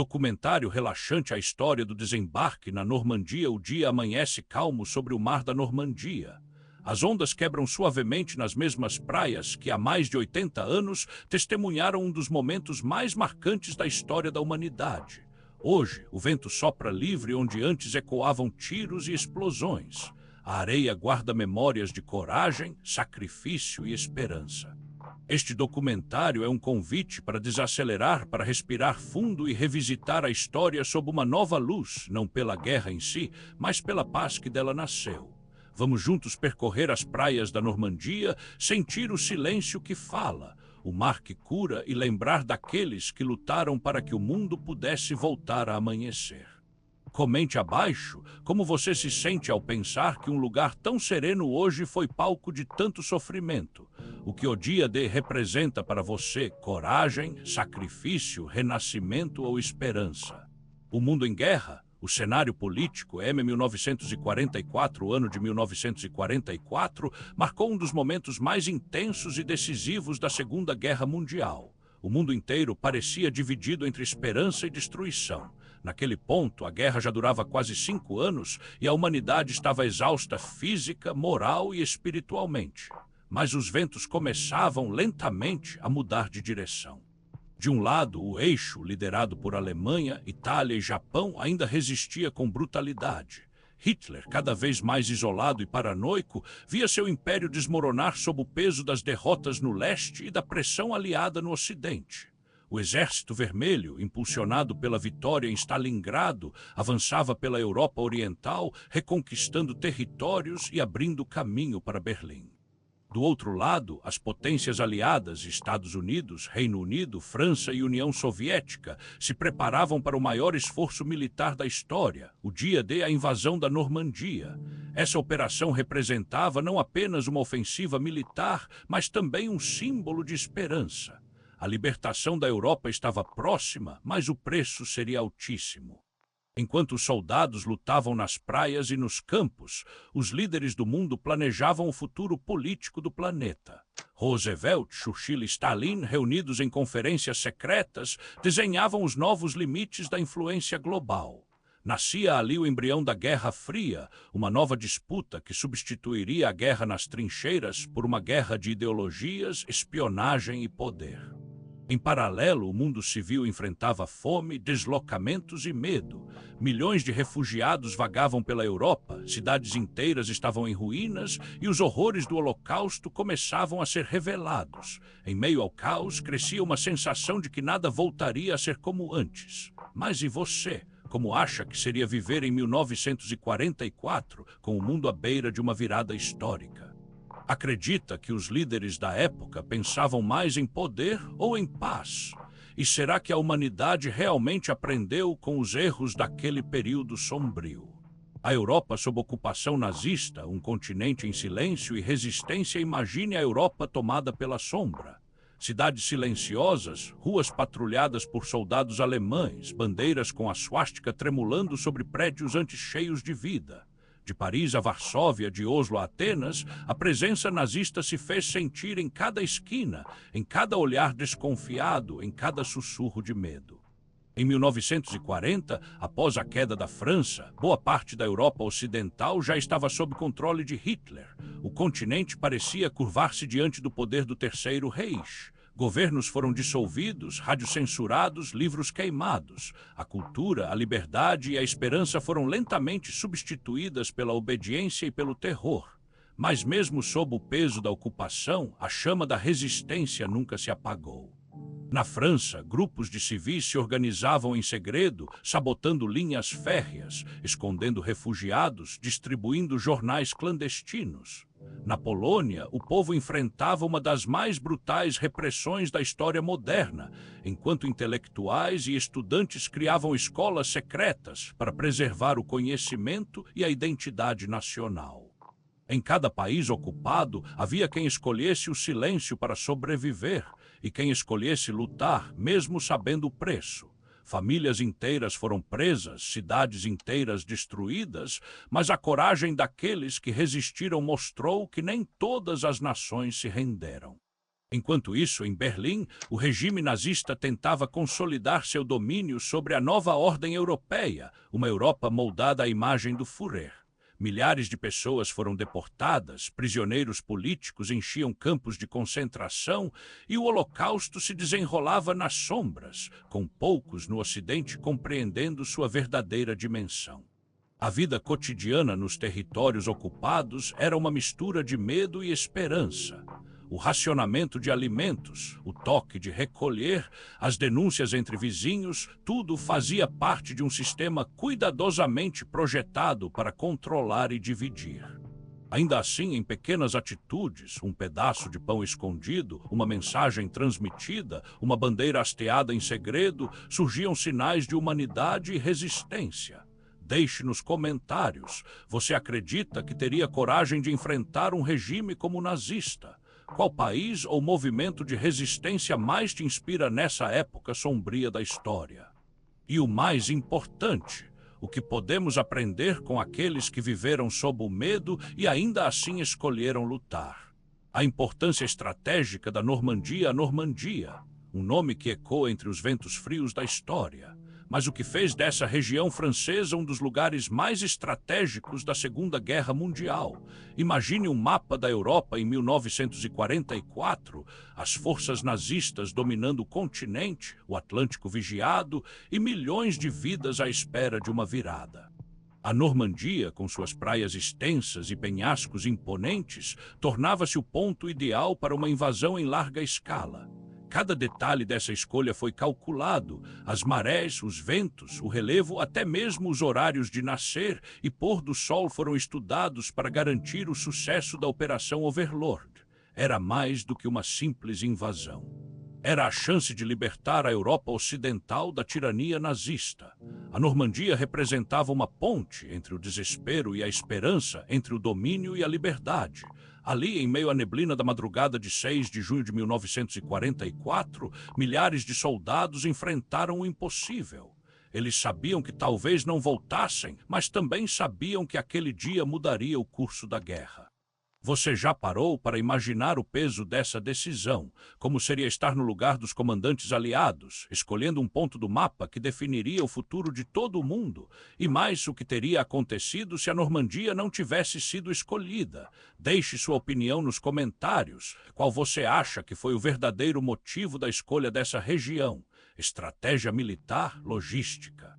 Documentário relaxante a história do desembarque na Normandia. O dia amanhece calmo sobre o mar da Normandia. As ondas quebram suavemente nas mesmas praias que há mais de 80 anos testemunharam um dos momentos mais marcantes da história da humanidade. Hoje, o vento sopra livre onde antes ecoavam tiros e explosões. A areia guarda memórias de coragem, sacrifício e esperança. Este documentário é um convite para desacelerar, para respirar fundo e revisitar a história sob uma nova luz, não pela guerra em si, mas pela paz que dela nasceu. Vamos juntos percorrer as praias da Normandia, sentir o silêncio que fala, o mar que cura e lembrar daqueles que lutaram para que o mundo pudesse voltar a amanhecer. Comente abaixo como você se sente ao pensar que um lugar tão sereno hoje foi palco de tanto sofrimento. O que o dia D representa para você: coragem, sacrifício, renascimento ou esperança? O mundo em guerra? O cenário político, M. 1944, o ano de 1944, marcou um dos momentos mais intensos e decisivos da Segunda Guerra Mundial. O mundo inteiro parecia dividido entre esperança e destruição. Naquele ponto, a guerra já durava quase 5 anos e a humanidade estava exausta física, moral e espiritualmente. Mas os ventos começavam lentamente a mudar de direção. De um lado, o eixo, liderado por Alemanha, Itália e Japão, ainda resistia com brutalidade. Hitler, cada vez mais isolado e paranoico, via seu império desmoronar sob o peso das derrotas no leste e da pressão aliada no ocidente. O Exército Vermelho, impulsionado pela vitória em Stalingrado, avançava pela Europa Oriental, reconquistando territórios e abrindo caminho para Berlim. Do outro lado, as potências aliadas, Estados Unidos, Reino Unido, França e União Soviética, se preparavam para o maior esforço militar da história, o dia D, a invasão da Normandia. Essa operação representava não apenas uma ofensiva militar, mas também um símbolo de esperança. A libertação da Europa estava próxima, mas o preço seria altíssimo. Enquanto os soldados lutavam nas praias e nos campos, os líderes do mundo planejavam o futuro político do planeta. Roosevelt, Churchill e Stalin, reunidos em conferências secretas, desenhavam os novos limites da influência global. Nascia ali o embrião da Guerra Fria, uma nova disputa que substituiria a guerra nas trincheiras por uma guerra de ideologias, espionagem e poder. Em paralelo, o mundo civil enfrentava fome, deslocamentos e medo. Milhões de refugiados vagavam pela Europa, cidades inteiras estavam em ruínas e os horrores do Holocausto começavam a ser revelados. Em meio ao caos, crescia uma sensação de que nada voltaria a ser como antes. Mas e você? Como acha que seria viver em 1944, com o mundo à beira de uma virada histórica? Acredita que os líderes da época pensavam mais em poder ou em paz? E será que a humanidade realmente aprendeu com os erros daquele período sombrio? A Europa sob ocupação nazista, um continente em silêncio e resistência. Imagine a Europa tomada pela sombra. Cidades silenciosas, ruas patrulhadas por soldados alemães, bandeiras com a suástica tremulando sobre prédios antes cheios de vida. De Paris a Varsóvia, de Oslo a Atenas, a presença nazista se fez sentir em cada esquina, em cada olhar desconfiado, em cada sussurro de medo. Em 1940, após a queda da França, boa parte da Europa Ocidental já estava sob controle de Hitler. O continente parecia curvar-se diante do poder do Terceiro Reich. Governos foram dissolvidos, rádios censurados, livros queimados. A cultura, a liberdade e a esperança foram lentamente substituídas pela obediência e pelo terror. Mas mesmo sob o peso da ocupação, a chama da resistência nunca se apagou. Na França, grupos de civis se organizavam em segredo, sabotando linhas férreas, escondendo refugiados, distribuindo jornais clandestinos. Na Polônia, o povo enfrentava uma das mais brutais repressões da história moderna, enquanto intelectuais e estudantes criavam escolas secretas para preservar o conhecimento e a identidade nacional. Em cada país ocupado, havia quem escolhesse o silêncio para sobreviver e quem escolhesse lutar, mesmo sabendo o preço. Famílias inteiras foram presas, cidades inteiras destruídas, mas a coragem daqueles que resistiram mostrou que nem todas as nações se renderam. Enquanto isso, em Berlim, o regime nazista tentava consolidar seu domínio sobre a nova ordem europeia, uma Europa moldada à imagem do Führer. Milhares de pessoas foram deportadas, prisioneiros políticos enchiam campos de concentração e o Holocausto se desenrolava nas sombras, com poucos no Ocidente compreendendo sua verdadeira dimensão. A vida cotidiana nos territórios ocupados era uma mistura de medo e esperança. O racionamento de alimentos, o toque de recolher, as denúncias entre vizinhos, tudo fazia parte de um sistema cuidadosamente projetado para controlar e dividir. Ainda assim, em pequenas atitudes, um pedaço de pão escondido, uma mensagem transmitida, uma bandeira hasteada em segredo, surgiam sinais de humanidade e resistência. Deixe nos comentários, você acredita que teria coragem de enfrentar um regime como o nazista? Qual país ou movimento de resistência mais te inspira nessa época sombria da história? E o mais importante, o que podemos aprender com aqueles que viveram sob o medo e ainda assim escolheram lutar? A importância estratégica da Normandia à Normandia, um nome que ecoa entre os ventos frios da história. Mas o que fez dessa região francesa um dos lugares mais estratégicos da Segunda Guerra Mundial? Imagine um mapa da Europa em 1944, as forças nazistas dominando o continente, o Atlântico vigiado e milhões de vidas à espera de uma virada. A Normandia, com suas praias extensas e penhascos imponentes, tornava-se o ponto ideal para uma invasão em larga escala. Cada detalhe dessa escolha foi calculado, as marés, os ventos, o relevo, até mesmo os horários de nascer e pôr do sol foram estudados para garantir o sucesso da Operação Overlord. Era mais do que uma simples invasão. Era a chance de libertar a Europa Ocidental da tirania nazista. A Normandia representava uma ponte entre o desespero e a esperança, entre o domínio e a liberdade. Ali, em meio à neblina da madrugada de 6 de junho de 1944, milhares de soldados enfrentaram o impossível. Eles sabiam que talvez não voltassem, mas também sabiam que aquele dia mudaria o curso da guerra. Você já parou para imaginar o peso dessa decisão, como seria estar no lugar dos comandantes aliados, escolhendo um ponto do mapa que definiria o futuro de todo o mundo, e mais o que teria acontecido se a Normandia não tivesse sido escolhida? Deixe sua opinião nos comentários. Qual você acha que foi o verdadeiro motivo da escolha dessa região? Estratégia militar, logística?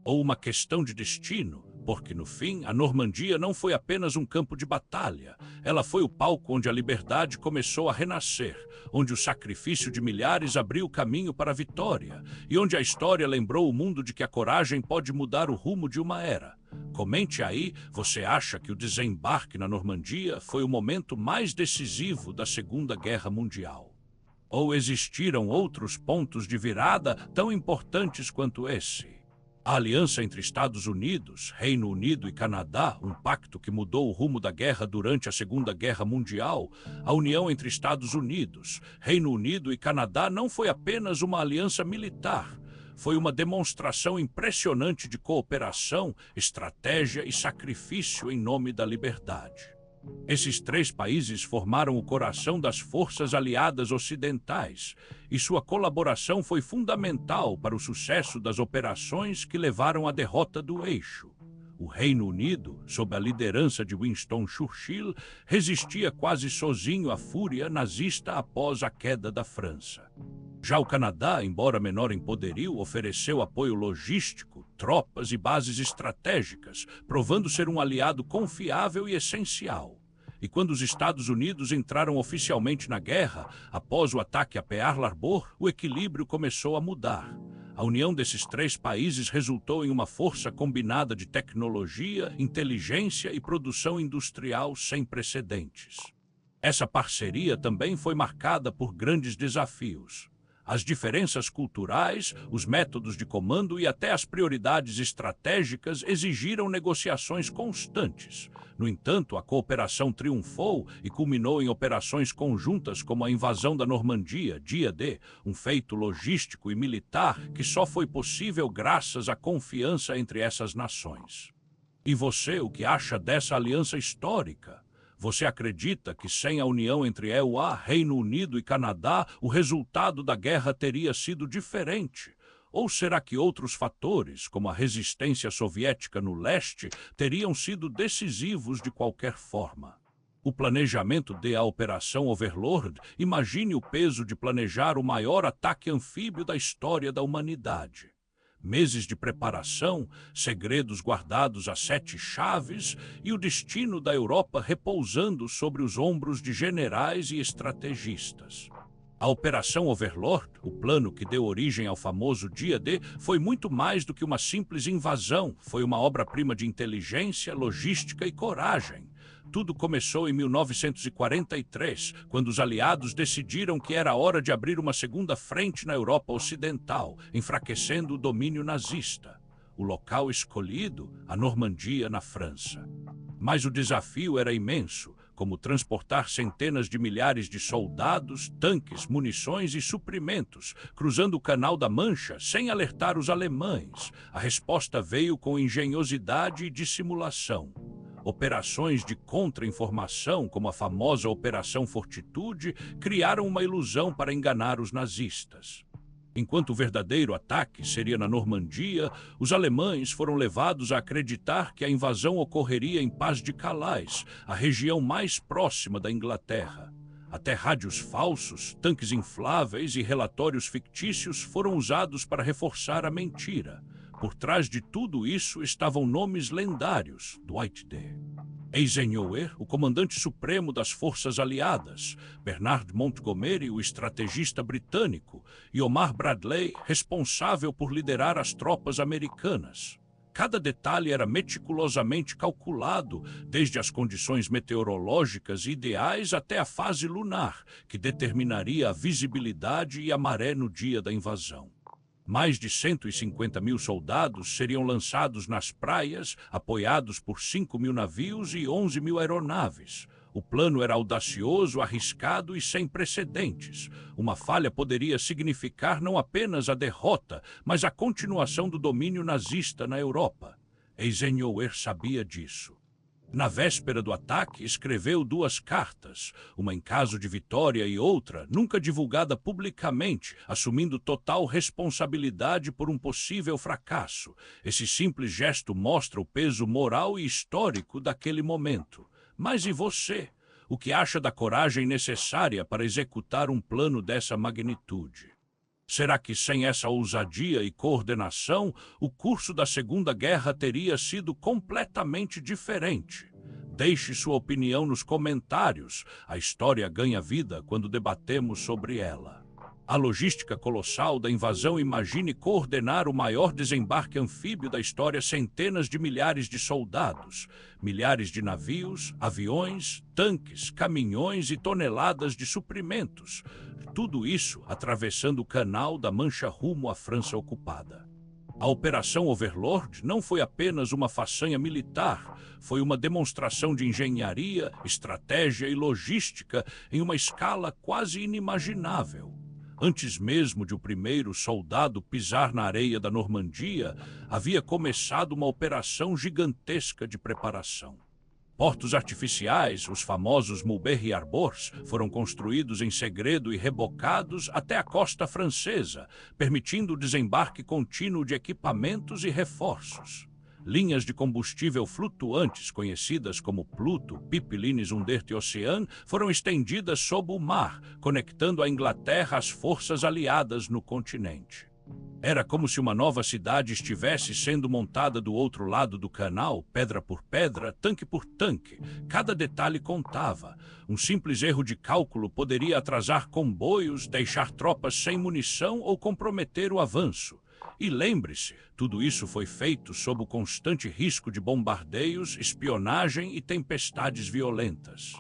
Ou uma questão de destino? Porque, no fim, a Normandia não foi apenas um campo de batalha. Ela foi o palco onde a liberdade começou a renascer, onde o sacrifício de milhares abriu caminho para a vitória, e onde a história lembrou o mundo de que a coragem pode mudar o rumo de uma era. Comente aí, você acha que o desembarque na Normandia foi o momento mais decisivo da Segunda Guerra Mundial? Ou existiram outros pontos de virada tão importantes quanto esse? A aliança entre Estados Unidos, Reino Unido e Canadá, um pacto que mudou o rumo da guerra durante a Segunda Guerra Mundial, a união entre Estados Unidos, Reino Unido e Canadá não foi apenas uma aliança militar, foi uma demonstração impressionante de cooperação, estratégia e sacrifício em nome da liberdade. Esses três países formaram o coração das forças aliadas ocidentais, e sua colaboração foi fundamental para o sucesso das operações que levaram à derrota do Eixo. O Reino Unido, sob a liderança de Winston Churchill, resistia quase sozinho à fúria nazista após a queda da França. Já o Canadá, embora menor em poderio, ofereceu apoio logístico, tropas e bases estratégicas, provando ser um aliado confiável e essencial. E quando os Estados Unidos entraram oficialmente na guerra, após o ataque a Pearl Harbor, o equilíbrio começou a mudar. A união desses três países resultou em uma força combinada de tecnologia, inteligência e produção industrial sem precedentes. Essa parceria também foi marcada por grandes desafios. As diferenças culturais, os métodos de comando e até as prioridades estratégicas exigiram negociações constantes. No entanto, a cooperação triunfou e culminou em operações conjuntas como a invasão da Normandia, dia D, um feito logístico e militar que só foi possível graças à confiança entre essas nações. E você, o que acha dessa aliança histórica? Você acredita que sem a união entre EUA, Reino Unido e Canadá, o resultado da guerra teria sido diferente? Ou será que outros fatores, como a resistência soviética no leste, teriam sido decisivos de qualquer forma? O planejamento da Operação Overlord, imagine o peso de planejar o maior ataque anfíbio da história da humanidade. Meses de preparação, segredos guardados a 7 chaves e o destino da Europa repousando sobre os ombros de generais e estrategistas. A Operação Overlord, o plano que deu origem ao famoso Dia D, foi muito mais do que uma simples invasão, foi uma obra-prima de inteligência, logística e coragem. Tudo começou em 1943, quando os aliados decidiram que era hora de abrir uma segunda frente na Europa Ocidental, enfraquecendo o domínio nazista. O local escolhido, a Normandia, na França. Mas o desafio era imenso, como transportar centenas de milhares de soldados, tanques, munições e suprimentos, cruzando o Canal da Mancha sem alertar os alemães. A resposta veio com engenhosidade e dissimulação. Operações de contra-informação, como a famosa Operação Fortitude, criaram uma ilusão para enganar os nazistas. Enquanto o verdadeiro ataque seria na Normandia, os alemães foram levados a acreditar que a invasão ocorreria em Pas de Calais, a região mais próxima da Inglaterra. Até rádios falsos, tanques infláveis e relatórios fictícios foram usados para reforçar a mentira. Por trás de tudo isso estavam nomes lendários: Dwight D. Eisenhower, o comandante supremo das forças aliadas, Bernard Montgomery, o estrategista britânico, e Omar Bradley, responsável por liderar as tropas americanas. Cada detalhe era meticulosamente calculado, desde as condições meteorológicas ideais até a fase lunar, que determinaria a visibilidade e a maré no dia da invasão. Mais de 150 mil soldados seriam lançados nas praias, apoiados por 5 mil navios e 11 mil aeronaves. O plano era audacioso, arriscado e sem precedentes. Uma falha poderia significar não apenas a derrota, mas a continuação do domínio nazista na Europa. Eisenhower sabia disso. Na véspera do ataque, escreveu 2 cartas, uma em caso de vitória e outra, nunca divulgada publicamente, assumindo total responsabilidade por um possível fracasso. Esse simples gesto mostra o peso moral e histórico daquele momento. Mas e você? O que acha da coragem necessária para executar um plano dessa magnitude? Será que sem essa ousadia e coordenação, o curso da Segunda Guerra teria sido completamente diferente? Deixe sua opinião nos comentários. A história ganha vida quando debatemos sobre ela. A logística colossal da invasão, imagine coordenar o maior desembarque anfíbio da história, centenas de milhares de soldados, milhares de navios, aviões, tanques, caminhões e toneladas de suprimentos. Tudo isso atravessando o Canal da Mancha rumo à França ocupada. A Operação Overlord não foi apenas uma façanha militar, foi uma demonstração de engenharia, estratégia e logística em uma escala quase inimaginável. Antes mesmo de o primeiro soldado pisar na areia da Normandia, havia começado uma operação gigantesca de preparação. Portos artificiais, os famosos Mulberry Harbors, foram construídos em segredo e rebocados até a costa francesa, permitindo o desembarque contínuo de equipamentos e reforços. Linhas de combustível flutuantes, conhecidas como Pluto, Pipelines Undert Ocean, foram estendidas sob o mar, conectando a Inglaterra às forças aliadas no continente. Era como se uma nova cidade estivesse sendo montada do outro lado do canal, pedra por pedra, tanque por tanque. Cada detalhe contava. Um simples erro de cálculo poderia atrasar comboios, deixar tropas sem munição ou comprometer o avanço. E lembre-se, tudo isso foi feito sob o constante risco de bombardeios, espionagem e tempestades violentas.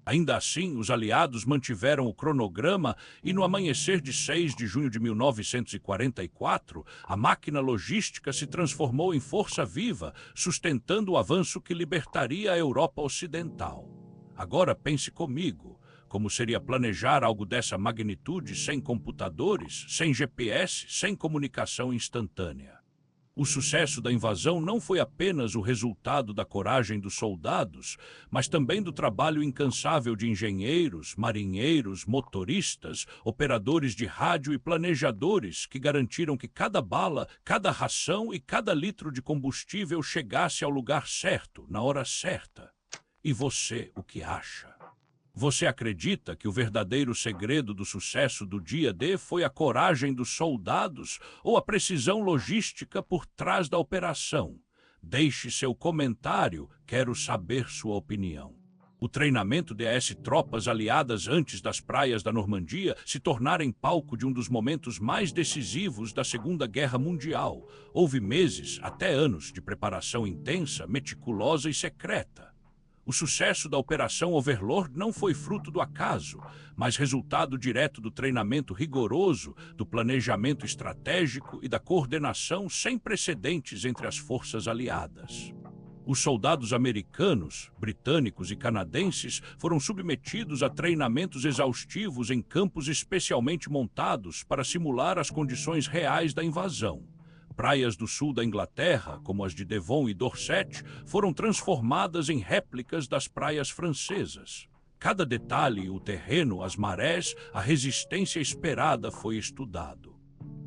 Ainda assim, os aliados mantiveram o cronograma e no amanhecer de 6 de junho de 1944, a máquina logística se transformou em força viva, sustentando o avanço que libertaria a Europa Ocidental. Agora pense comigo, como seria planejar algo dessa magnitude sem computadores, sem GPS, sem comunicação instantânea? O sucesso da invasão não foi apenas o resultado da coragem dos soldados, mas também do trabalho incansável de engenheiros, marinheiros, motoristas, operadores de rádio e planejadores que garantiram que cada bala, cada ração e cada litro de combustível chegasse ao lugar certo, na hora certa. E você, o que acha? Você acredita que o verdadeiro segredo do sucesso do dia D foi a coragem dos soldados ou a precisão logística por trás da operação? Deixe seu comentário, quero saber sua opinião. O treinamento de tropas aliadas antes das praias da Normandia se tornarem palco de um dos momentos mais decisivos da Segunda Guerra Mundial. Houve meses, até anos, de preparação intensa, meticulosa e secreta. O sucesso da Operação Overlord não foi fruto do acaso, mas resultado direto do treinamento rigoroso, do planejamento estratégico e da coordenação sem precedentes entre as forças aliadas. Os soldados americanos, britânicos e canadenses foram submetidos a treinamentos exaustivos em campos especialmente montados para simular as condições reais da invasão. Praias do sul da Inglaterra, como as de Devon e Dorset, foram transformadas em réplicas das praias francesas. Cada detalhe, o terreno, as marés, a resistência esperada foi estudado.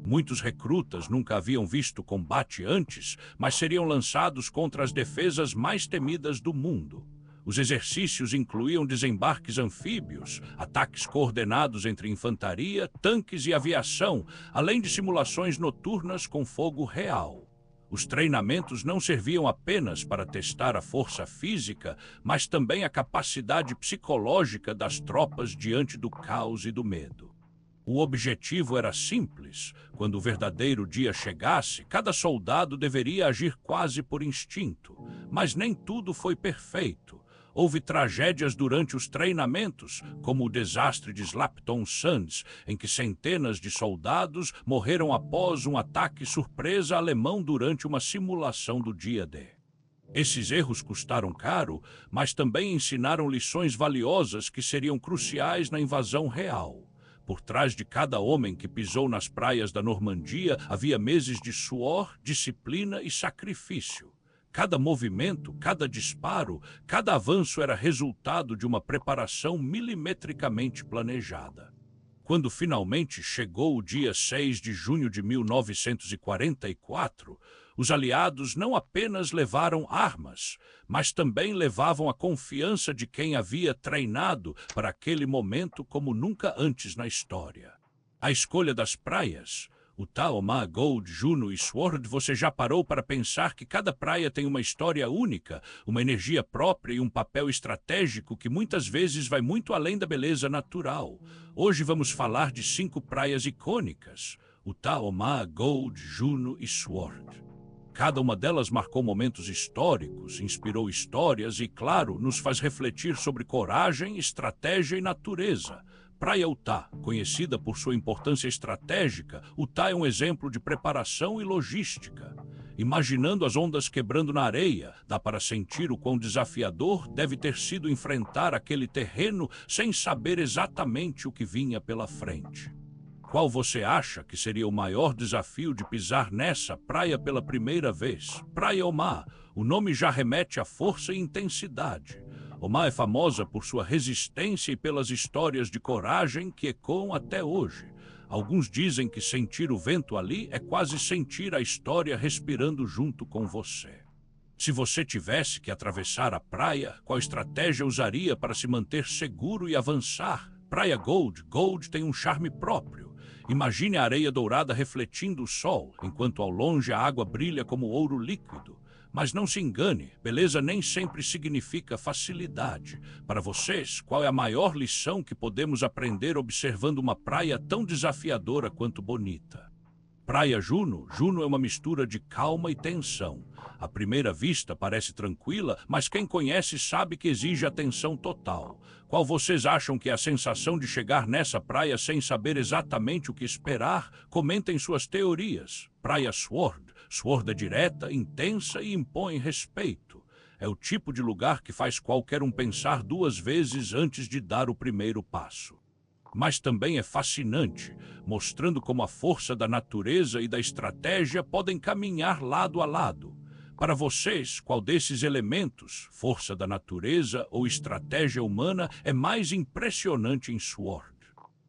Muitos recrutas nunca haviam visto combate antes, mas seriam lançados contra as defesas mais temidas do mundo. Os exercícios incluíam desembarques anfíbios, ataques coordenados entre infantaria, tanques e aviação, além de simulações noturnas com fogo real. Os treinamentos não serviam apenas para testar a força física, mas também a capacidade psicológica das tropas diante do caos e do medo. O objetivo era simples. Quando o verdadeiro dia chegasse, cada soldado deveria agir quase por instinto. Mas nem tudo foi perfeito. Houve tragédias durante os treinamentos, como o desastre de Slapton Sands, em que centenas de soldados morreram após um ataque surpresa alemão durante uma simulação do dia D. Esses erros custaram caro, mas também ensinaram lições valiosas que seriam cruciais na invasão real. Por trás de cada homem que pisou nas praias da Normandia havia meses de suor, disciplina e sacrifício. Cada movimento, cada disparo, cada avanço era resultado de uma preparação milimetricamente planejada. Quando finalmente chegou o dia 6 de junho de 1944, os aliados não apenas levaram armas, mas também levavam a confiança de quem havia treinado para aquele momento como nunca antes na história. A escolha das praias, o Taoma, Gold, Juno e Sword, você já parou para pensar que cada praia tem uma história única, uma energia própria e um papel estratégico que muitas vezes vai muito além da beleza natural. Hoje vamos falar de 5 praias icônicas, o Taoma, Gold, Juno e Sword. Cada uma delas marcou momentos históricos, inspirou histórias e, claro, nos faz refletir sobre coragem, estratégia e natureza. Praia Utah, conhecida por sua importância estratégica, Utah é um exemplo de preparação e logística. Imaginando as ondas quebrando na areia, dá para sentir o quão desafiador deve ter sido enfrentar aquele terreno sem saber exatamente o que vinha pela frente. Qual você acha que seria o maior desafio de pisar nessa praia pela primeira vez? Praia Omar, o nome já remete à força e intensidade. Omar é famosa por sua resistência e pelas histórias de coragem que ecoam até hoje. Alguns dizem que sentir o vento ali é quase sentir a história respirando junto com você. Se você tivesse que atravessar a praia, qual estratégia usaria para se manter seguro e avançar? Praia Gold. Gold tem um charme próprio. Imagine a areia dourada refletindo o sol, enquanto ao longe a água brilha como ouro líquido. Mas não se engane, beleza nem sempre significa facilidade. Para vocês, qual é a maior lição que podemos aprender observando uma praia tão desafiadora quanto bonita? Praia Juno. Juno é uma mistura de calma e tensão. À primeira vista parece tranquila, mas quem conhece sabe que exige atenção total. Qual vocês acham que é a sensação de chegar nessa praia sem saber exatamente o que esperar? Comentem suas teorias. Praia Sword. Sword é direta, intensa e impõe respeito. É o tipo de lugar que faz qualquer um pensar 2 vezes antes de dar o primeiro passo. mas também é fascinante, mostrando como a força da natureza e da estratégia podem caminhar lado a lado. Para vocês, qual desses elementos, força da natureza ou estratégia humana, é mais impressionante em SWORD?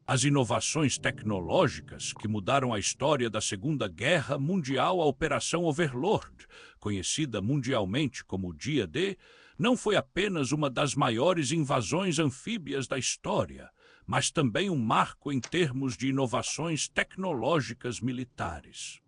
As inovações tecnológicas que mudaram a história da Segunda Guerra Mundial, a Operação Overlord, conhecida mundialmente como Dia D, não foi apenas uma das maiores invasões anfíbias da história, mas também um marco em termos de inovações tecnológicas militares.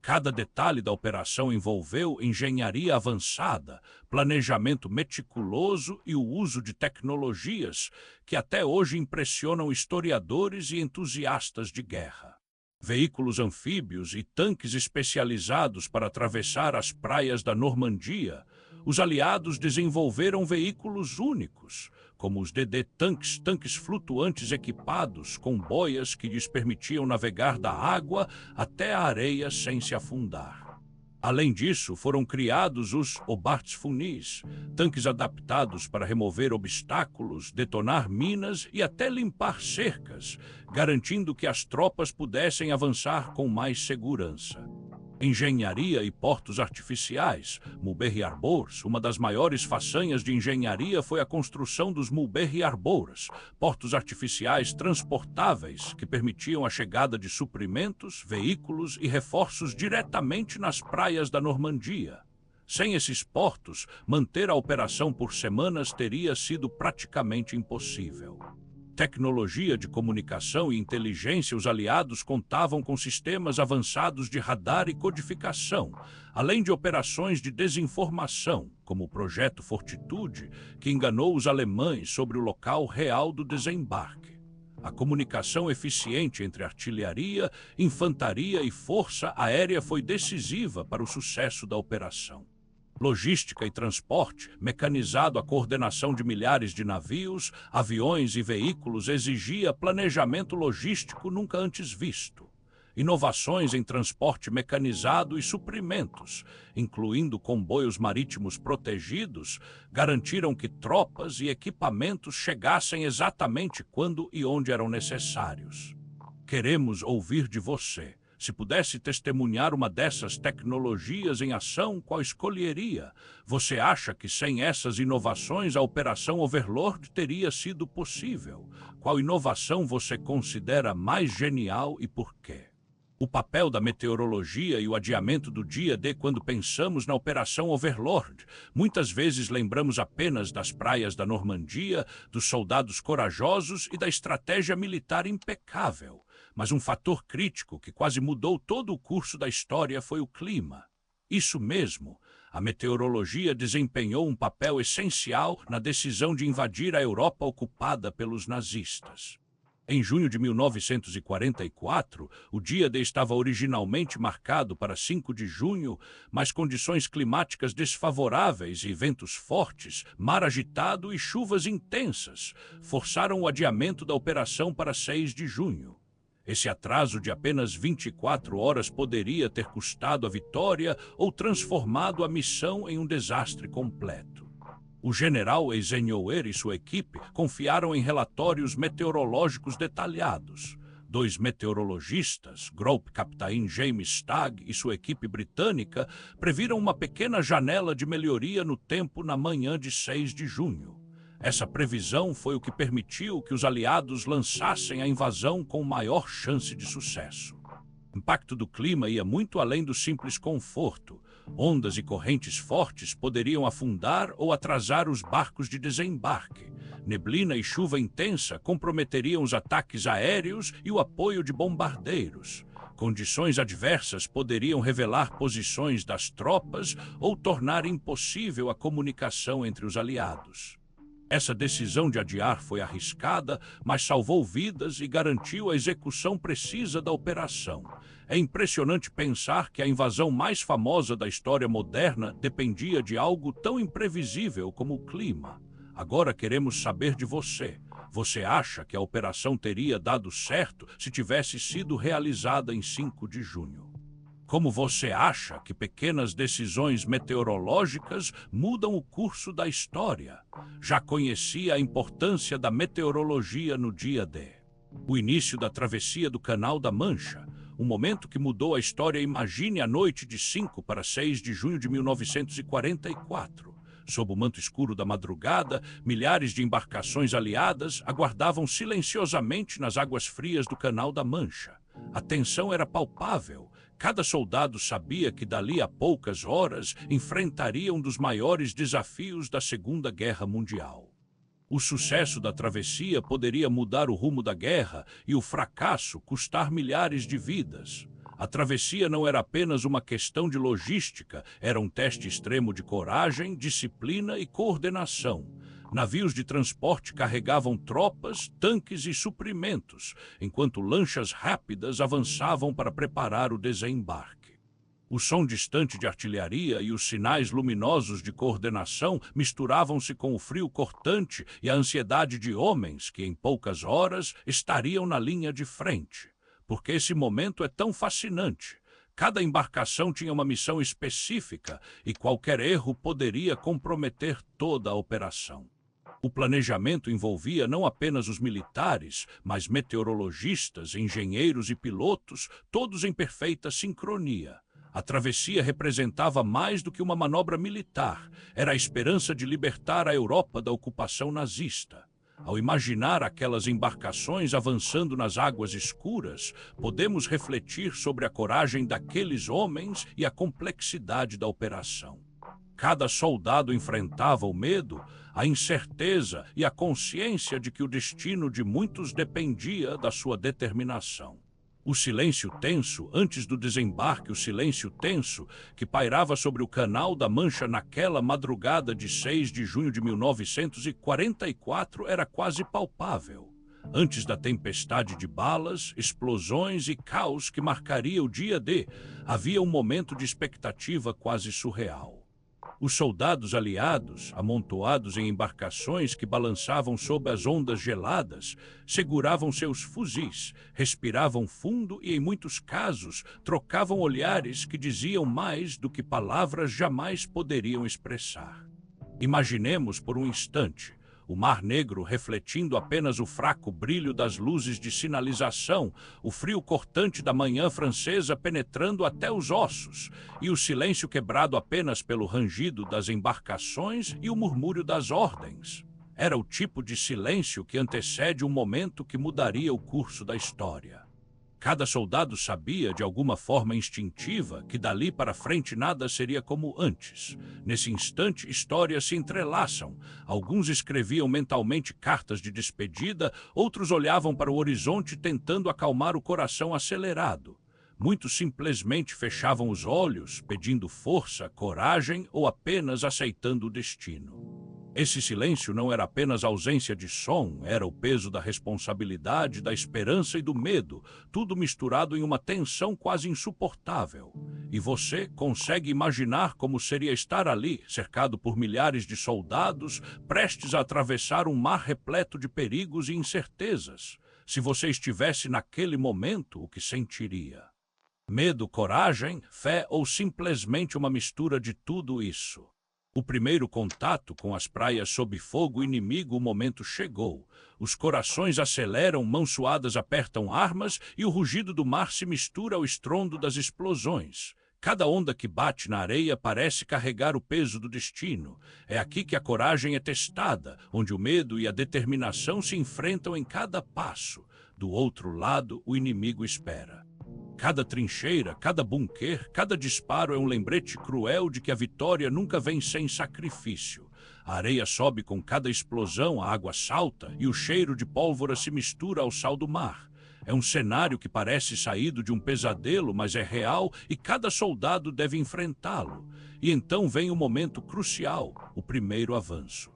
Cada detalhe da operação envolveu engenharia avançada, planejamento meticuloso e o uso de tecnologias que até hoje impressionam historiadores e entusiastas de guerra. Veículos anfíbios e tanques especializados para atravessar as praias da Normandia, os aliados desenvolveram veículos únicos, como os DD-tanques, tanques flutuantes equipados com boias que lhes permitiam navegar da água até a areia sem se afundar. Além disso, foram criados os Obarts-Funis, tanques adaptados para remover obstáculos, detonar minas e até limpar cercas, garantindo que as tropas pudessem avançar com mais segurança. Engenharia e portos artificiais. Mulberry Arbors, uma das maiores façanhas de engenharia foi a construção dos Mulberry Arbors, portos artificiais transportáveis que permitiam a chegada de suprimentos, veículos e reforços diretamente nas praias da Normandia. Sem esses portos, manter a operação por semanas teria sido praticamente impossível. Tecnologia de comunicação e inteligência, os aliados contavam com sistemas avançados de radar e codificação, além de operações de desinformação, como o Projeto Fortitude, que enganou os alemães sobre o local real do desembarque. A comunicação eficiente entre artilharia, infantaria e força aérea foi decisiva para o sucesso da operação. Logística e transporte, mecanizado, a coordenação de milhares de navios, aviões e veículos exigia planejamento logístico nunca antes visto. Inovações em transporte mecanizado e suprimentos, incluindo comboios marítimos protegidos, garantiram que tropas e equipamentos chegassem exatamente quando e onde eram necessários. Queremos ouvir de você. Se pudesse testemunhar uma dessas tecnologias em ação, qual escolheria? Você acha que sem essas inovações a Operação Overlord teria sido possível? Qual inovação você considera mais genial e por quê? O papel da meteorologia e o adiamento do dia D quando pensamos na Operação Overlord. Muitas vezes lembramos apenas das praias da Normandia, dos soldados corajosos e da estratégia militar impecável. Mas um fator crítico que quase mudou todo o curso da história foi o clima. Isso mesmo, a meteorologia desempenhou um papel essencial na decisão de invadir a Europa ocupada pelos nazistas. Em junho de 1944, o dia D estava originalmente marcado para 5 de junho, mas condições climáticas desfavoráveis e ventos fortes, mar agitado e chuvas intensas forçaram o adiamento da operação para 6 de junho. Esse atraso de apenas 24 horas poderia ter custado a vitória ou transformado a missão em um desastre completo. O general Eisenhower e sua equipe confiaram em relatórios meteorológicos detalhados. 2 meteorologistas, Group Captain James Stagg e sua equipe britânica, previram uma pequena janela de melhoria no tempo na manhã de 6 de junho. Essa previsão foi o que permitiu que os aliados lançassem a invasão com maior chance de sucesso. O impacto do clima ia muito além do simples conforto. Ondas e correntes fortes poderiam afundar ou atrasar os barcos de desembarque. Neblina e chuva intensa comprometeriam os ataques aéreos e o apoio de bombardeiros. Condições adversas poderiam revelar posições das tropas ou tornar impossível a comunicação entre os aliados. Essa decisão de adiar foi arriscada, mas salvou vidas e garantiu a execução precisa da operação. É impressionante pensar que a invasão mais famosa da história moderna dependia de algo tão imprevisível como o clima. Agora queremos saber de você. Você acha que a operação teria dado certo se tivesse sido realizada em 5 de junho? Como você acha que pequenas decisões meteorológicas mudam o curso da história? Já conhecia a importância da meteorologia no dia D. O início da travessia do Canal da Mancha, um momento que mudou a história. Imagine a noite de 5 para 6 de junho de 1944. Sob o manto escuro da madrugada, milhares de embarcações aliadas aguardavam silenciosamente nas águas frias do Canal da Mancha. A tensão era palpável. Cada soldado sabia que dali a poucas horas enfrentaria um dos maiores desafios da Segunda Guerra Mundial. O sucesso da travessia poderia mudar o rumo da guerra e o fracasso custar milhares de vidas. A travessia não era apenas uma questão de logística, era um teste extremo de coragem, disciplina e coordenação. Navios de transporte carregavam tropas, tanques e suprimentos, enquanto lanchas rápidas avançavam para preparar o desembarque. O som distante de artilharia e os sinais luminosos de coordenação misturavam-se com o frio cortante e a ansiedade de homens que, em poucas horas, estariam na linha de frente. Porque esse momento é tão fascinante. Cada embarcação tinha uma missão específica e qualquer erro poderia comprometer toda a operação. O planejamento envolvia não apenas os militares, mas meteorologistas, engenheiros e pilotos, todos em perfeita sincronia. A travessia representava mais do que uma manobra militar. Era a esperança de libertar a Europa da ocupação nazista. Ao imaginar aquelas embarcações avançando nas águas escuras, podemos refletir sobre a coragem daqueles homens e a complexidade da operação. Cada soldado enfrentava o medo, a incerteza e a consciência de que o destino de muitos dependia da sua determinação. O silêncio tenso, antes do desembarque, o silêncio tenso que pairava sobre o Canal da Mancha naquela madrugada de 6 de junho de 1944 era quase palpável. Antes da tempestade de balas, explosões e caos que marcaria o dia D, havia um momento de expectativa quase surreal. Os soldados aliados, amontoados em embarcações que balançavam sob as ondas geladas, seguravam seus fuzis, respiravam fundo e, em muitos casos, trocavam olhares que diziam mais do que palavras jamais poderiam expressar. Imaginemos por um instante o Mar Negro refletindo apenas o fraco brilho das luzes de sinalização, o frio cortante da manhã francesa penetrando até os ossos, e o silêncio quebrado apenas pelo rangido das embarcações e o murmúrio das ordens. Era o tipo de silêncio que antecede um momento que mudaria o curso da história. Cada soldado sabia, de alguma forma instintiva, que dali para frente nada seria como antes. Nesse instante, histórias se entrelaçam. Alguns escreviam mentalmente cartas de despedida, outros olhavam para o horizonte tentando acalmar o coração acelerado. Muitos simplesmente fechavam os olhos, pedindo força, coragem ou apenas aceitando o destino. Esse silêncio não era apenas ausência de som, era o peso da responsabilidade, da esperança e do medo, tudo misturado em uma tensão quase insuportável. E você consegue imaginar como seria estar ali, cercado por milhares de soldados, prestes a atravessar um mar repleto de perigos e incertezas. Se você estivesse naquele momento, o que sentiria? Medo, coragem, fé ou simplesmente uma mistura de tudo isso? O primeiro contato com as praias sob fogo inimigo, o momento chegou. Os corações aceleram, mãos suadas apertam armas e o rugido do mar se mistura ao estrondo das explosões. Cada onda que bate na areia parece carregar o peso do destino. É aqui que a coragem é testada, onde o medo e a determinação se enfrentam em cada passo. Do outro lado, o inimigo espera. Cada trincheira, cada bunker, cada disparo é um lembrete cruel de que a vitória nunca vem sem sacrifício. A areia sobe com cada explosão, a água salta e o cheiro de pólvora se mistura ao sal do mar. É um cenário que parece saído de um pesadelo, mas é real e cada soldado deve enfrentá-lo. E então vem o momento crucial, o primeiro avanço.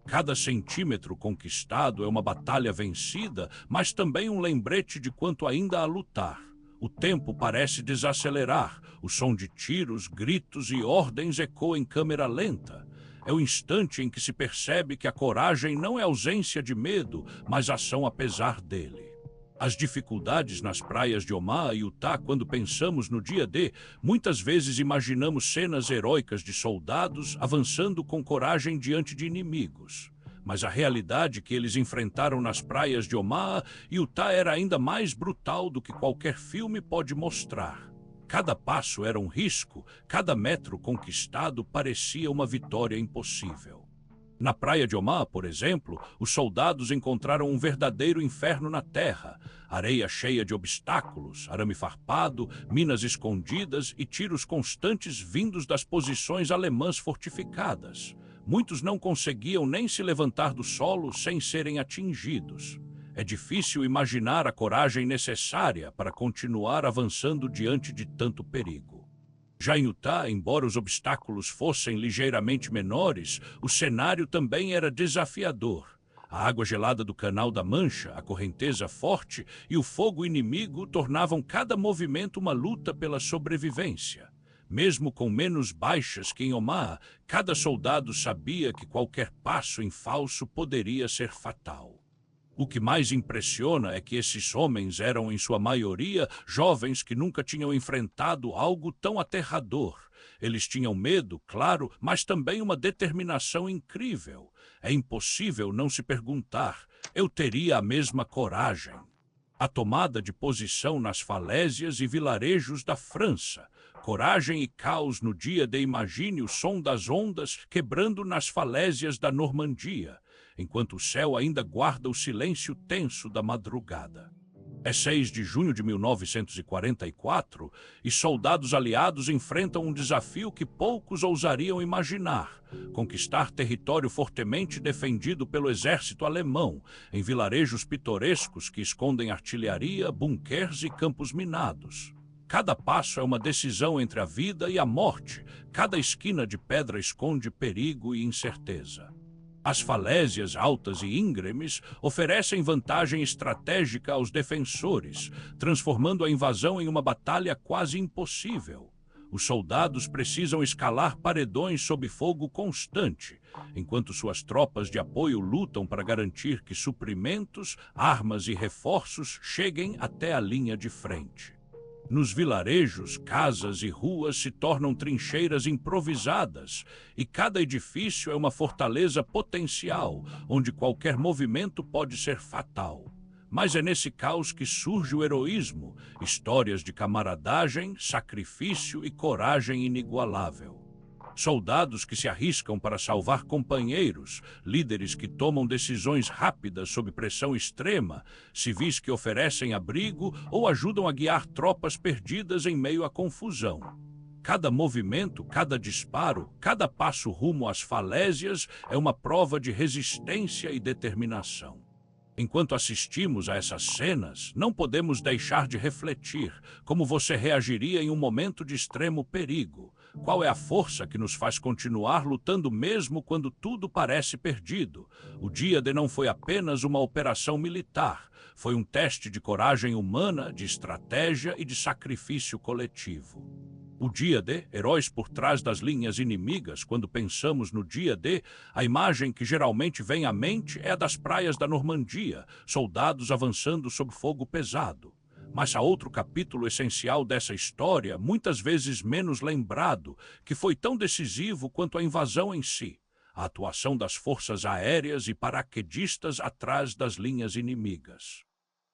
Cada centímetro conquistado é uma batalha vencida, mas também um lembrete de quanto ainda há a lutar. O tempo parece desacelerar, o som de tiros, gritos e ordens ecoa em câmera lenta. É o instante em que se percebe que a coragem não é ausência de medo, mas ação apesar dele. As dificuldades nas praias de Omaha e Utah, quando pensamos no dia D, muitas vezes imaginamos cenas heróicas de soldados avançando com coragem diante de inimigos. Mas a realidade que eles enfrentaram nas praias de Omaha, Utah, era ainda mais brutal do que qualquer filme pode mostrar. Cada passo era um risco, cada metro conquistado parecia uma vitória impossível. Na praia de Omaha, por exemplo, os soldados encontraram um verdadeiro inferno na terra. Areia cheia de obstáculos, arame farpado, minas escondidas e tiros constantes vindos das posições alemãs fortificadas. Muitos não conseguiam nem se levantar do solo sem serem atingidos. É difícil imaginar a coragem necessária para continuar avançando diante de tanto perigo. Já em Utah, embora os obstáculos fossem ligeiramente menores, o cenário também era desafiador. A água gelada do Canal da Mancha, a correnteza forte e o fogo inimigo tornavam cada movimento uma luta pela sobrevivência. Mesmo com menos baixas que em Omaha, cada soldado sabia que qualquer passo em falso poderia ser fatal. O que mais impressiona é que esses homens eram, em sua maioria, jovens que nunca tinham enfrentado algo tão aterrador. Eles tinham medo, claro, mas também uma determinação incrível. É impossível não se perguntar: eu teria a mesma coragem? A tomada de posição nas falésias e vilarejos da França. Coragem e caos no dia de Imagine o som das ondas quebrando nas falésias da Normandia, enquanto o céu ainda guarda o silêncio tenso da madrugada. É 6 de junho de 1944 e soldados aliados enfrentam um desafio que poucos ousariam imaginar: conquistar território fortemente defendido pelo exército alemão, em vilarejos pitorescos que escondem artilharia, bunkers e campos minados. Cada passo é uma decisão entre a vida e a morte, cada esquina de pedra esconde perigo e incerteza. As falésias altas e íngremes oferecem vantagem estratégica aos defensores, transformando a invasão em uma batalha quase impossível. Os soldados precisam escalar paredões sob fogo constante, enquanto suas tropas de apoio lutam para garantir que suprimentos, armas e reforços cheguem até a linha de frente. Nos vilarejos, casas e ruas se tornam trincheiras improvisadas, e cada edifício é uma fortaleza potencial, onde qualquer movimento pode ser fatal. Mas é nesse caos que surge o heroísmo, histórias de camaradagem, sacrifício e coragem inigualável. Soldados que se arriscam para salvar companheiros, líderes que tomam decisões rápidas sob pressão extrema, civis que oferecem abrigo ou ajudam a guiar tropas perdidas em meio à confusão. Cada movimento, cada disparo, cada passo rumo às falésias é uma prova de resistência e determinação. Enquanto assistimos a essas cenas, não podemos deixar de refletir como você reagiria em um momento de extremo perigo. Qual é a força que nos faz continuar lutando mesmo quando tudo parece perdido? O Dia-D não foi apenas uma operação militar, foi um teste de coragem humana, de estratégia e de sacrifício coletivo. O Dia-D, heróis por trás das linhas inimigas. Quando pensamos no Dia-D, a imagem que geralmente vem à mente é a das praias da Normandia, soldados avançando sob fogo pesado. Mas há outro capítulo essencial dessa história, muitas vezes menos lembrado, que foi tão decisivo quanto a invasão em si: a atuação das forças aéreas e paraquedistas atrás das linhas inimigas.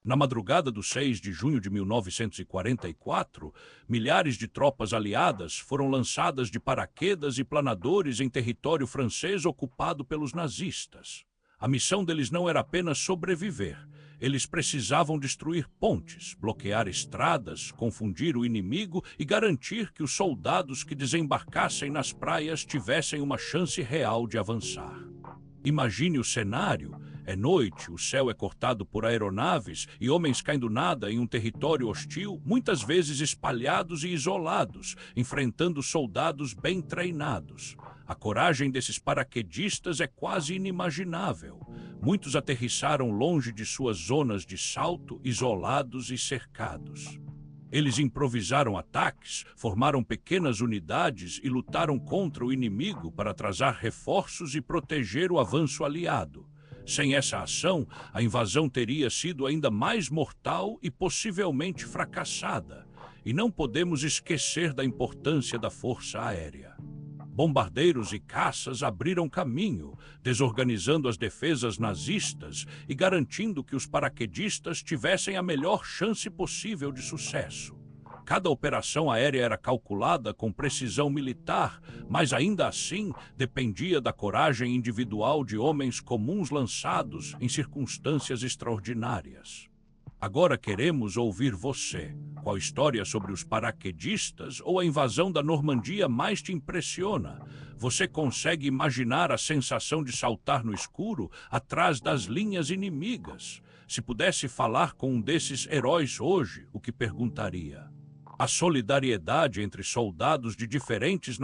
Na madrugada do 6 de junho de 1944, milhares de tropas aliadas foram lançadas de paraquedas e planadores em território francês ocupado pelos nazistas. A missão deles não era apenas sobreviver. Eles precisavam destruir pontes, bloquear estradas, confundir o inimigo e garantir que os soldados que desembarcassem nas praias tivessem uma chance real de avançar. Imagine o cenário. É noite, o céu é cortado por aeronaves e homens caem do nada em um território hostil, muitas vezes espalhados e isolados, enfrentando soldados bem treinados. A coragem desses paraquedistas é quase inimaginável. Muitos aterrissaram longe de suas zonas de salto, isolados e cercados. Eles improvisaram ataques, formaram pequenas unidades e lutaram contra o inimigo para atrasar reforços e proteger o avanço aliado. Sem essa ação, a invasão teria sido ainda mais mortal e possivelmente fracassada. E não podemos esquecer da importância da força aérea. Bombardeiros e caças abriram caminho, desorganizando as defesas nazistas e garantindo que os paraquedistas tivessem a melhor chance possível de sucesso. Cada operação aérea era calculada com precisão militar, mas ainda assim dependia da coragem individual de homens comuns lançados em circunstâncias extraordinárias. Agora queremos ouvir você. Qual história sobre os paraquedistas ou a invasão da Normandia mais te impressiona? Você consegue imaginar a sensação de saltar no escuro atrás das linhas inimigas? Se pudesse falar com um desses heróis hoje, o que perguntaria? A solidariedade entre soldados de diferentes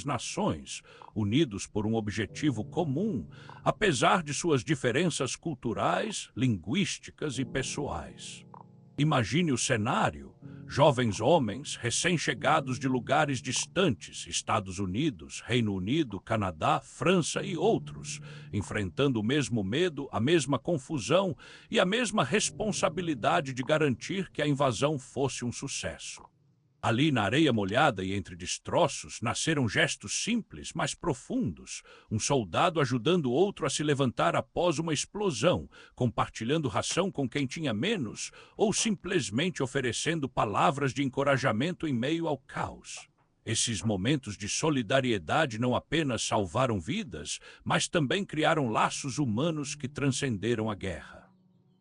nações, unidos por um objetivo comum, apesar de suas diferenças culturais, linguísticas e pessoais. Imagine o cenário: jovens homens, recém-chegados de lugares distantes, Estados Unidos, Reino Unido, Canadá, França e outros, enfrentando o mesmo medo, a mesma confusão e a mesma responsabilidade de garantir que a invasão fosse um sucesso. Ali na areia molhada e entre destroços nasceram gestos simples, mas profundos. Um soldado ajudando o outro a se levantar após uma explosão, compartilhando ração com quem tinha menos, ou simplesmente oferecendo palavras de encorajamento em meio ao caos. Esses momentos de solidariedade não apenas salvaram vidas, mas também criaram laços humanos que transcenderam a guerra.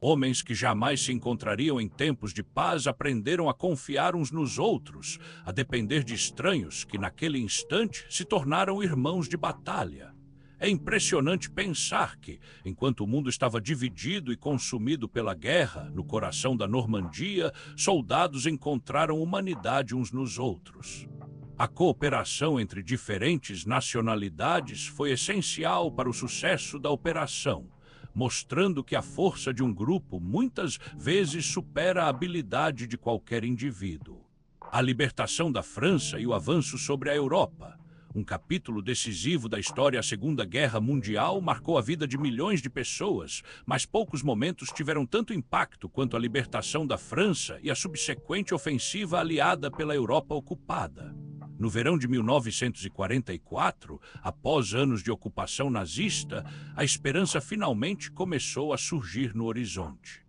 Homens que jamais se encontrariam em tempos de paz aprenderam a confiar uns nos outros, a depender de estranhos que naquele instante se tornaram irmãos de batalha. É impressionante pensar que, enquanto o mundo estava dividido e consumido pela guerra, no coração da Normandia, soldados encontraram humanidade uns nos outros. A cooperação entre diferentes nacionalidades foi essencial para o sucesso da operação, mostrando que a força de um grupo muitas vezes supera a habilidade de qualquer indivíduo. A libertação da França e o avanço sobre a Europa. Um capítulo decisivo da história da Segunda Guerra Mundial marcou a vida de milhões de pessoas, mas poucos momentos tiveram tanto impacto quanto a libertação da França e a subsequente ofensiva aliada pela Europa ocupada. No verão de 1944, após anos de ocupação nazista, a esperança finalmente começou a surgir no horizonte.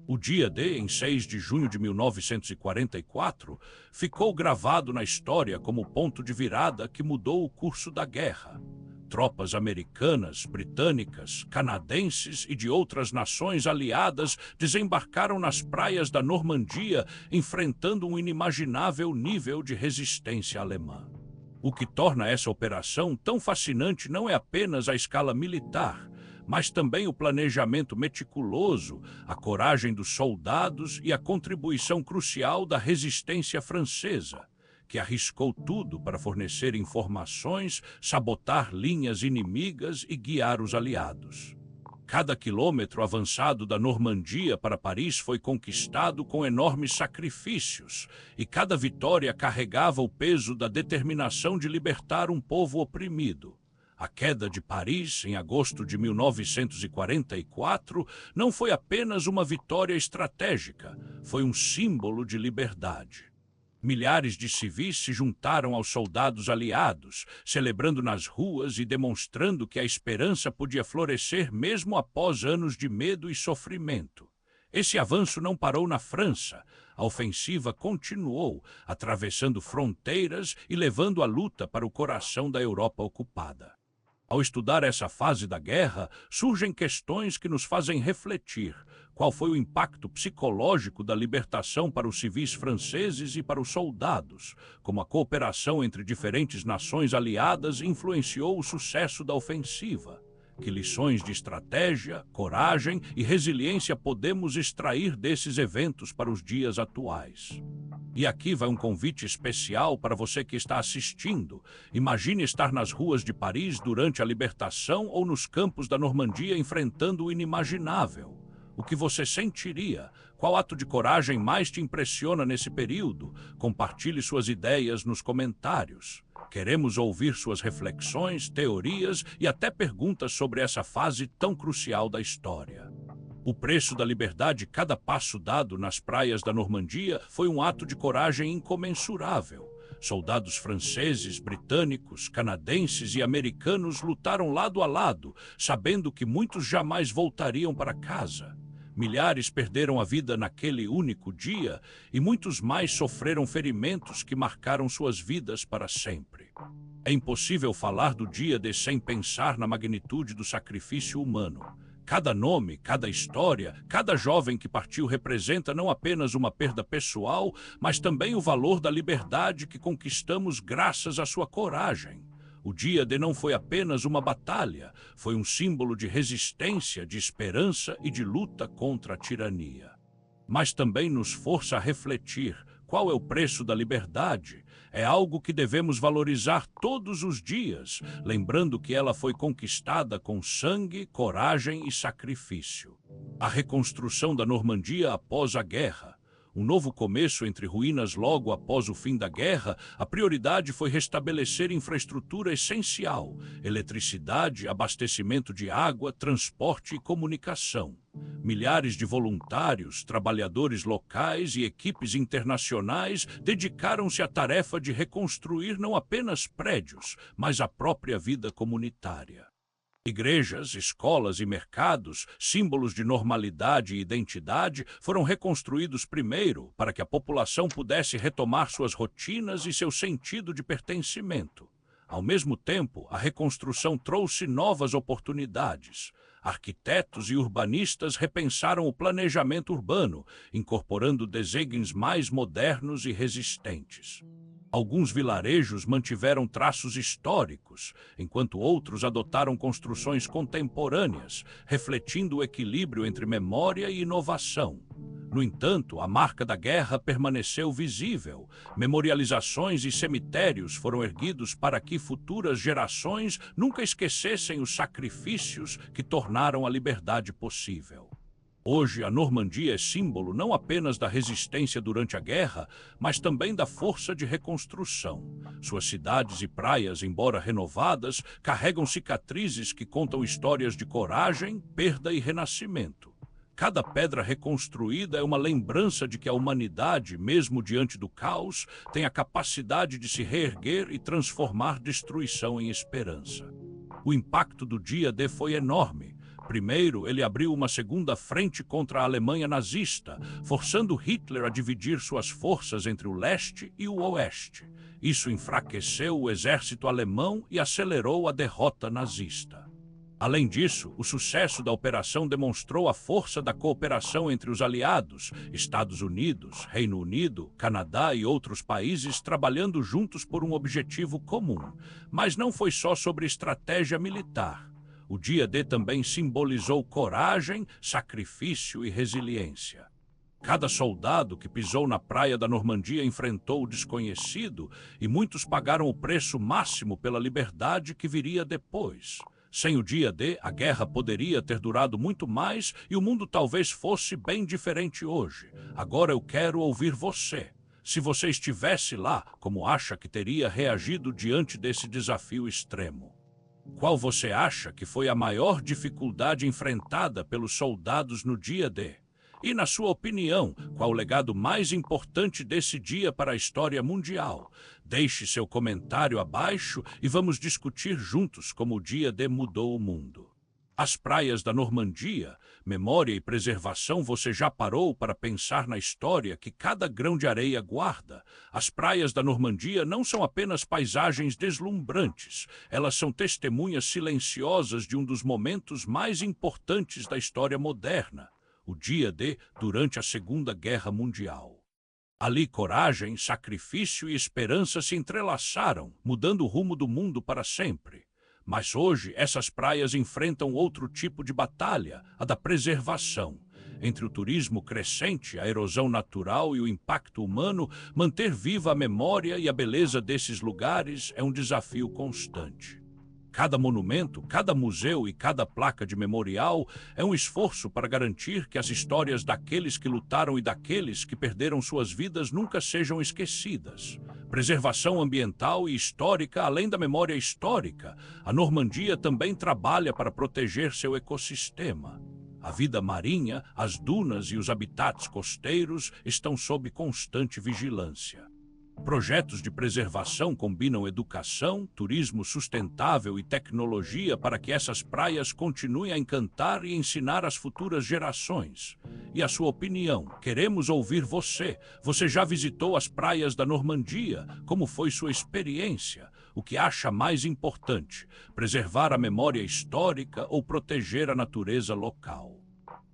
O dia D, em 6 de junho de 1944, ficou gravado na história como ponto de virada que mudou o curso da guerra. Tropas americanas, britânicas, canadenses e de outras nações aliadas desembarcaram nas praias da Normandia, enfrentando um inimaginável nível de resistência alemã. O que torna essa operação tão fascinante não é apenas a escala militar, mas também o planejamento meticuloso, a coragem dos soldados e a contribuição crucial da resistência francesa, que arriscou tudo para fornecer informações, sabotar linhas inimigas e guiar os aliados. Cada quilômetro avançado da Normandia para Paris foi conquistado com enormes sacrifícios, e cada vitória carregava o peso da determinação de libertar um povo oprimido. A queda de Paris, em agosto de 1944, não foi apenas uma vitória estratégica, foi um símbolo de liberdade. Milhares de civis se juntaram aos soldados aliados, celebrando nas ruas e demonstrando que a esperança podia florescer mesmo após anos de medo e sofrimento. Esse avanço não parou na França. A ofensiva continuou, atravessando fronteiras e levando a luta para o coração da Europa ocupada. Ao estudar essa fase da guerra, surgem questões que nos fazem refletir. Qual foi o impacto psicológico da libertação para os civis franceses e para os soldados? Como a cooperação entre diferentes nações aliadas influenciou o sucesso da ofensiva? Que lições de estratégia, coragem e resiliência podemos extrair desses eventos para os dias atuais? E aqui vai um convite especial para você que está assistindo. Imagine estar nas ruas de Paris durante a libertação ou nos campos da Normandia enfrentando o inimaginável. O que você sentiria? Qual ato de coragem mais te impressiona nesse período? Compartilhe suas ideias nos comentários. Queremos ouvir suas reflexões, teorias e até perguntas sobre essa fase tão crucial da história. O preço da liberdade, cada passo dado nas praias da Normandia, foi um ato de coragem incomensurável. Soldados franceses, britânicos, canadenses e americanos lutaram lado a lado, sabendo que muitos jamais voltariam para casa. Milhares perderam a vida naquele único dia e muitos mais sofreram ferimentos que marcaram suas vidas para sempre. É impossível falar do dia D sem pensar na magnitude do sacrifício humano. Cada nome, cada história, cada jovem que partiu representa não apenas uma perda pessoal, mas também o valor da liberdade que conquistamos graças à sua coragem. O dia D não foi apenas uma batalha, foi um símbolo de resistência, de esperança e de luta contra a tirania. Mas também nos força a refletir qual é o preço da liberdade. É algo que devemos valorizar todos os dias, lembrando que ela foi conquistada com sangue, coragem e sacrifício. A reconstrução da Normandia após a guerra. Um novo começo entre ruínas logo após o fim da guerra, a prioridade foi restabelecer infraestrutura essencial, eletricidade, abastecimento de água, transporte e comunicação. Milhares de voluntários, trabalhadores locais e equipes internacionais dedicaram-se à tarefa de reconstruir não apenas prédios, mas a própria vida comunitária. Igrejas, escolas e mercados, símbolos de normalidade e identidade, foram reconstruídos primeiro para que a população pudesse retomar suas rotinas e seu sentido de pertencimento. Ao mesmo tempo, a reconstrução trouxe novas oportunidades. Arquitetos e urbanistas repensaram o planejamento urbano, incorporando desígnios mais modernos e resistentes. Alguns vilarejos mantiveram traços históricos, enquanto outros adotaram construções contemporâneas, refletindo o equilíbrio entre memória e inovação. No entanto, a marca da guerra permaneceu visível. Memorializações e cemitérios foram erguidos para que futuras gerações nunca esquecessem os sacrifícios que tornaram a liberdade possível. Hoje, a Normandia é símbolo não apenas da resistência durante a guerra, mas também da força de reconstrução. Suas cidades e praias, embora renovadas, carregam cicatrizes que contam histórias de coragem, perda e renascimento. Cada pedra reconstruída é uma lembrança de que a humanidade, mesmo diante do caos, tem a capacidade de se reerguer e transformar destruição em esperança. O impacto do dia D foi enorme. Primeiro, ele abriu uma segunda frente contra a Alemanha nazista, forçando Hitler a dividir suas forças entre o leste e o oeste. Isso enfraqueceu o exército alemão e acelerou a derrota nazista. Além disso, o sucesso da operação demonstrou a força da cooperação entre os aliados, Estados Unidos, Reino Unido, Canadá e outros países trabalhando juntos por um objetivo comum. Mas não foi só sobre estratégia militar. O dia D também simbolizou coragem, sacrifício e resiliência. Cada soldado que pisou na praia da Normandia enfrentou o desconhecido e muitos pagaram o preço máximo pela liberdade que viria depois. Sem o dia D, a guerra poderia ter durado muito mais e o mundo talvez fosse bem diferente hoje. Agora eu quero ouvir você. Se você estivesse lá, como acha que teria reagido diante desse desafio extremo? Qual você acha que foi a maior dificuldade enfrentada pelos soldados no dia D? E, na sua opinião, qual o legado mais importante desse dia para a história mundial? Deixe seu comentário abaixo e vamos discutir juntos como o dia D mudou o mundo. As praias da Normandia, memória e preservação. Você já parou para pensar na história que cada grão de areia guarda? As praias da Normandia não são apenas paisagens deslumbrantes, elas são testemunhas silenciosas de um dos momentos mais importantes da história moderna, o dia D durante a Segunda Guerra Mundial. Ali coragem, sacrifício e esperança se entrelaçaram, mudando o rumo do mundo para sempre. Mas hoje, essas praias enfrentam outro tipo de batalha, a da preservação. Entre o turismo crescente, a erosão natural e o impacto humano, manter viva a memória e a beleza desses lugares é um desafio constante. Cada monumento, cada museu e cada placa de memorial é um esforço para garantir que as histórias daqueles que lutaram e daqueles que perderam suas vidas nunca sejam esquecidas. Preservação ambiental e histórica, além da memória histórica, a Normandia também trabalha para proteger seu ecossistema. A vida marinha, as dunas e os habitats costeiros estão sob constante vigilância. Projetos de preservação combinam educação, turismo sustentável e tecnologia para que essas praias continuem a encantar e ensinar as futuras gerações. E a sua opinião? Queremos ouvir você. Você já visitou as praias da Normandia? Como foi sua experiência? O que acha mais importante? Preservar a memória histórica ou proteger a natureza local?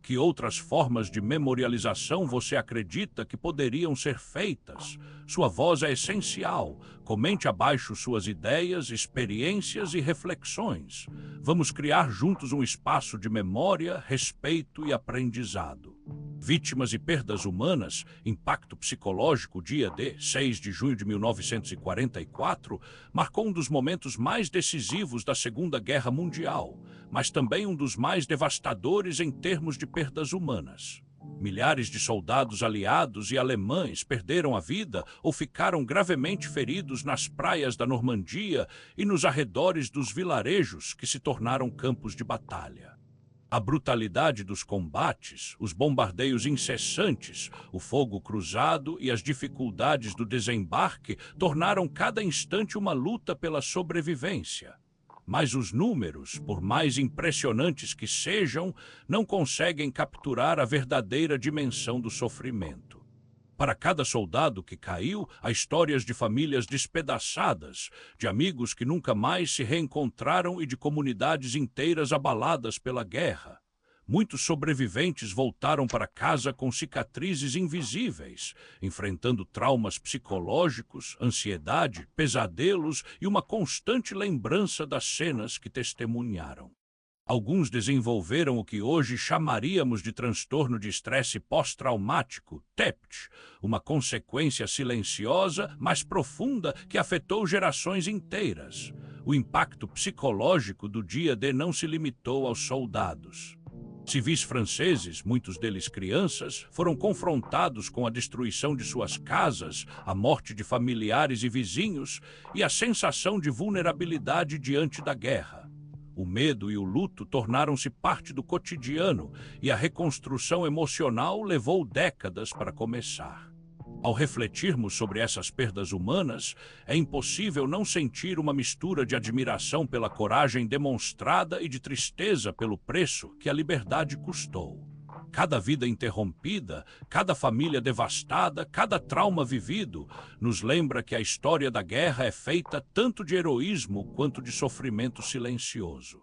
Que outras formas de memorialização você acredita que poderiam ser feitas? Sua voz é essencial. Comente abaixo suas ideias, experiências e reflexões. Vamos criar juntos um espaço de memória, respeito e aprendizado. Vítimas e perdas humanas, impacto psicológico, dia D, 6 de junho de 1944, marcou um dos momentos mais decisivos da Segunda Guerra Mundial, mas também um dos mais devastadores em termos de perdas humanas. Milhares de soldados aliados e alemães perderam a vida ou ficaram gravemente feridos nas praias da Normandia e nos arredores dos vilarejos que se tornaram campos de batalha. A brutalidade dos combates, os bombardeios incessantes, o fogo cruzado e as dificuldades do desembarque tornaram cada instante uma luta pela sobrevivência. Mas os números, por mais impressionantes que sejam, não conseguem capturar a verdadeira dimensão do sofrimento. Para cada soldado que caiu, há histórias de famílias despedaçadas, de amigos que nunca mais se reencontraram e de comunidades inteiras abaladas pela guerra. Muitos sobreviventes voltaram para casa com cicatrizes invisíveis, enfrentando traumas psicológicos, ansiedade, pesadelos e uma constante lembrança das cenas que testemunharam. Alguns desenvolveram o que hoje chamaríamos de transtorno de estresse pós-traumático, TEPT, uma consequência silenciosa, mas profunda que afetou gerações inteiras. O impacto psicológico do dia D não se limitou aos soldados. Civis franceses, muitos deles crianças, foram confrontados com a destruição de suas casas, a morte de familiares e vizinhos e a sensação de vulnerabilidade diante da guerra. O medo e o luto tornaram-se parte do cotidiano e a reconstrução emocional levou décadas para começar. Ao refletirmos sobre essas perdas humanas, é impossível não sentir uma mistura de admiração pela coragem demonstrada e de tristeza pelo preço que a liberdade custou. Cada vida interrompida, cada família devastada, cada trauma vivido, nos lembra que a história da guerra é feita tanto de heroísmo quanto de sofrimento silencioso.